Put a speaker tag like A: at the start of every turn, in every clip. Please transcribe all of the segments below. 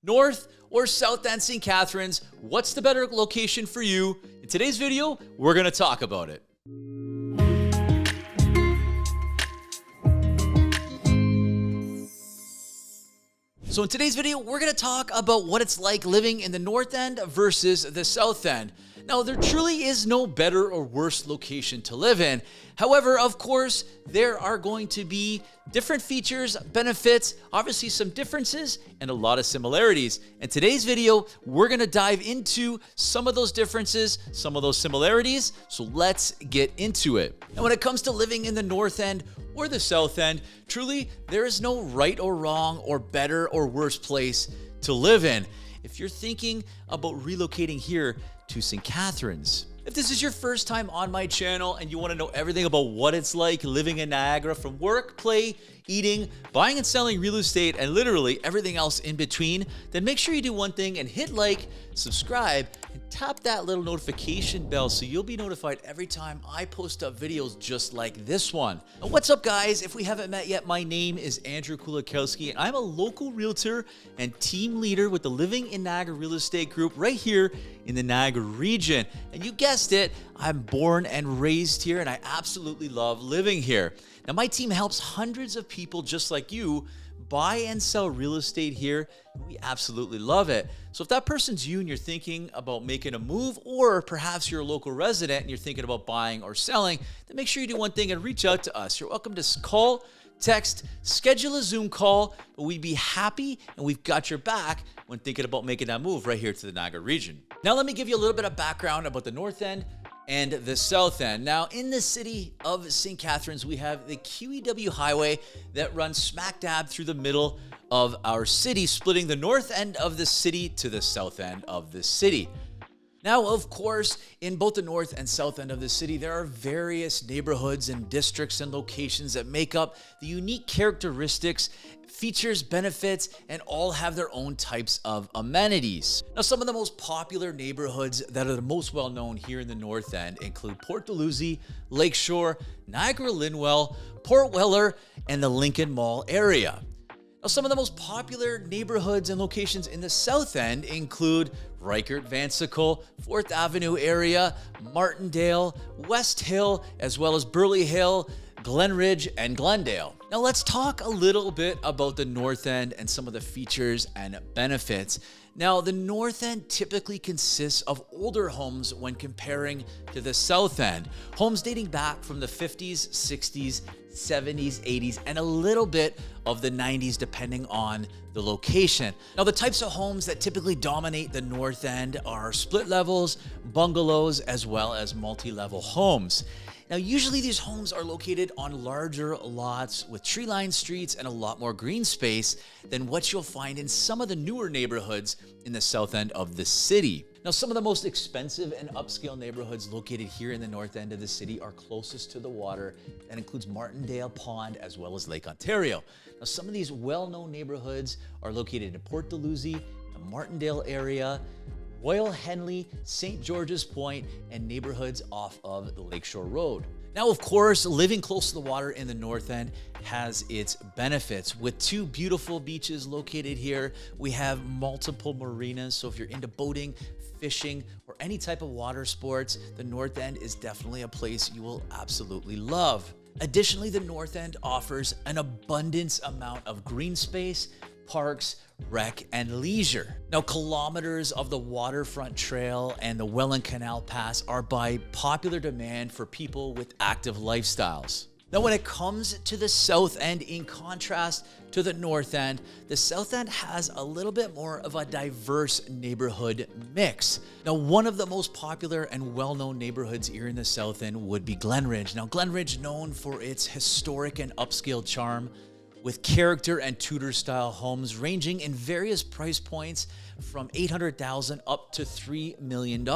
A: North or South End St. Catharines, what's the better location for you? In today's video, we're going to talk about it. So in today's video, we're going to talk about what it's like living in the North End versus the South End. Now, there truly is no better or worse location to live in. However, of course, there are going to be different features, benefits, obviously some differences, and a lot of similarities. In today's video, we're going to dive into some of those differences, some of those similarities, so let's get into it. And when it comes to living in the North End or the South End, truly, there is no right or wrong or better or worse place to live in. If you're thinking about relocating here to St. Catharines, if this is your first time on my channel and you want to know everything about what it's like living in Niagara, from work, play, eating, buying and selling real estate, and literally everything else in between, then make sure you do one thing and hit like, subscribe, and tap that little notification bell so you'll be notified every time I post up videos just like this one. And what's up, guys? If we haven't met yet, my name is Andrew Kulakowsky, and I'm a local realtor and team leader with the Living in Niagara Real Estate Group right here in the Niagara region. And you guessed it, I'm born and raised here, and I absolutely love living here. Now, my team helps hundreds of people just like you buy and sell real estate here, and we absolutely love it. So if that person's you and you're thinking about making a move, or perhaps you're a local resident and you're thinking about buying or selling, then make sure you do one thing and reach out to us. You're welcome to call, text, schedule a Zoom call, but we'd be happy and we've got your back when thinking about making that move right here to the Niagara region. Now, let me give you a little bit of background about the North End and the South End. Now, in the city of St. Catharines, we have the QEW highway that runs smack dab through the middle of our city, splitting the north end of the city to the south end of the city. Now, of course, in both the north and south end of the city, there are various neighborhoods and districts and locations that make up the unique characteristics, features, benefits, and all have their own types of amenities. Now, some of the most popular neighborhoods that are the most well-known here in the North End include Port Dalhousie, Lakeshore, Niagara-Linwell, Port Weller, and the Lincoln Mall area. Now, some of the most popular neighborhoods and locations in the South End include Riker Vansicle, 4th Avenue area, Martindale, West Hill, as well as Burley Hill, Glen Ridge, and Glendale. Now, let's talk a little bit about the North End and some of the features and benefits. Now, the North End typically consists of older homes when comparing to the South End. Homes dating back from the 50s, 60s, 70s, 80s, and a little bit of the 90s, depending on the location. Now, the types of homes that typically dominate the North End are split levels, bungalows, as well as multi-level homes. Now, usually these homes are located on larger lots with tree-lined streets and a lot more green space than what you'll find in some of the newer neighborhoods in the south end of the city. Now, some of the most expensive and upscale neighborhoods located here in the north end of the city are closest to the water. That includes Martindale Pond as well as Lake Ontario. Now, some of these well-known neighborhoods are located in Port Dalhousie, the Martindale area, Royal Henley, St. George's Point, and neighborhoods off of the Lakeshore Road. Now, of course, living close to the water in the North End has its benefits. With two beautiful beaches located here, we have multiple marinas. So if you're into boating, fishing, or any type of water sports, the North End is definitely a place you will absolutely love. Additionally, the North End offers an abundance amount of green space, parks, rec, and leisure. Now, kilometers of the waterfront trail and the Welland Canal Pass are by popular demand for people with active lifestyles. Now, when it comes to the South End, in contrast to the North End, the South End has a little bit more of a diverse neighborhood mix. Now, one of the most popular and well-known neighborhoods here in the South End would be Glen Ridge. Now, Glen Ridge, known for its historic and upscale charm, with character and Tudor-style homes ranging in various price points from $800,000 up to $3 million.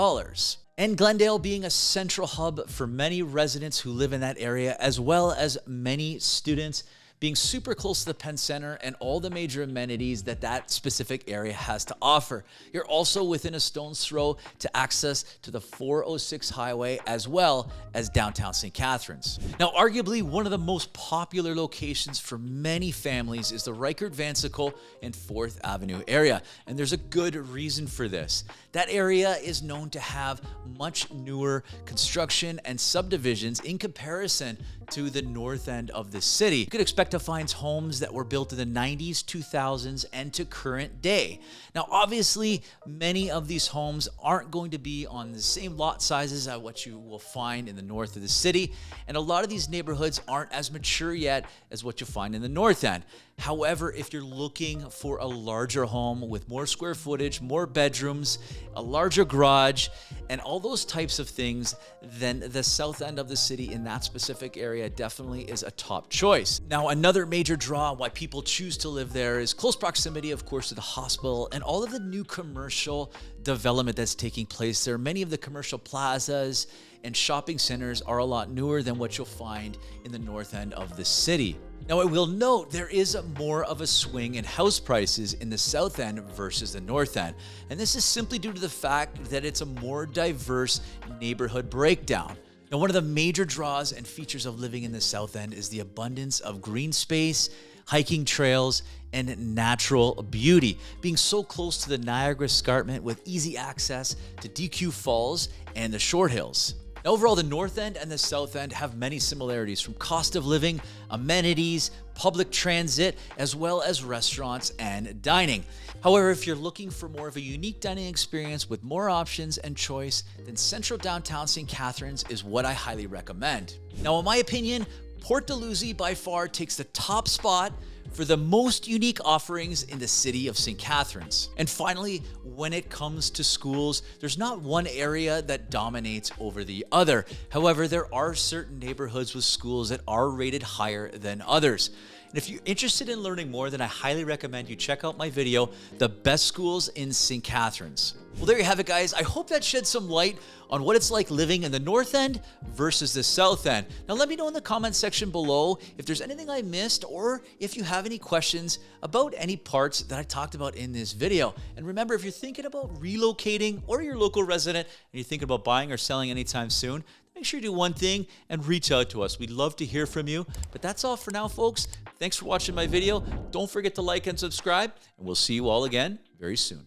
A: And Glendale being a central hub for many residents who live in that area, as well as many students, being super close to the Penn Center and all the major amenities that that specific area has to offer. You're also within a stone's throw to access to the 406 highway as well as downtown St. Catharines. Now, arguably one of the most popular locations for many families is the Riker Vansicle and 4th Avenue area, and there's a good reason for this. That area is known to have much newer construction and subdivisions in comparison to the north end of the city. You could expect to find homes that were built in the 90s, 2000s, and to current day. Now, obviously, many of these homes aren't going to be on the same lot sizes as what you will find in the north of the city, and a lot of these neighborhoods aren't as mature yet as what you'll find in the north end. However, if you're looking for a larger home with more square footage, more bedrooms, a larger garage, and all those types of things, then the south end of the city in that specific area definitely is a top choice. Now, another major draw why people choose to live there is close proximity, of course, to the hospital and all of the new commercial development that's taking place there. Many of the commercial plazas and shopping centers are a lot newer than what you'll find in the north end of the city. Now, I will note there is more of a swing in house prices in the south end versus the north end. And this is simply due to the fact that it's a more diverse neighborhood breakdown. Now, one of the major draws and features of living in the south end is the abundance of green space, hiking trails, and natural beauty. Being so close to the Niagara escarpment with easy access to DQ Falls and the Short Hills. Now, overall, the north end and the south end have many similarities from cost of living, amenities, public transit, as well as restaurants and dining. However, if you're looking for more of a unique dining experience with more options and choice, then central downtown St. Catharines is what I highly recommend. Now, in my opinion, Port Dalhousie by far takes the top spot for the most unique offerings in the city of St. Catharines. And finally, when it comes to schools, there's not one area that dominates over the other. However, there are certain neighborhoods with schools that are rated higher than others. And if you're interested in learning more, then I highly recommend you check out my video, The Best Schools in St. Catharines. Well, there you have it, guys. I hope that shed some light on what it's like living in the north end versus the south end. Now, let me know in the comment section below if there's anything I missed or if you have any questions about any parts that I talked about in this video. And remember, if you're thinking about relocating or you're a local resident and you're thinking about buying or selling anytime soon, make sure you do one thing and reach out to us. We'd love to hear from you. But that's all for now, folks. Thanks for watching my video. Don't forget to like and subscribe, and we'll see you all again very soon.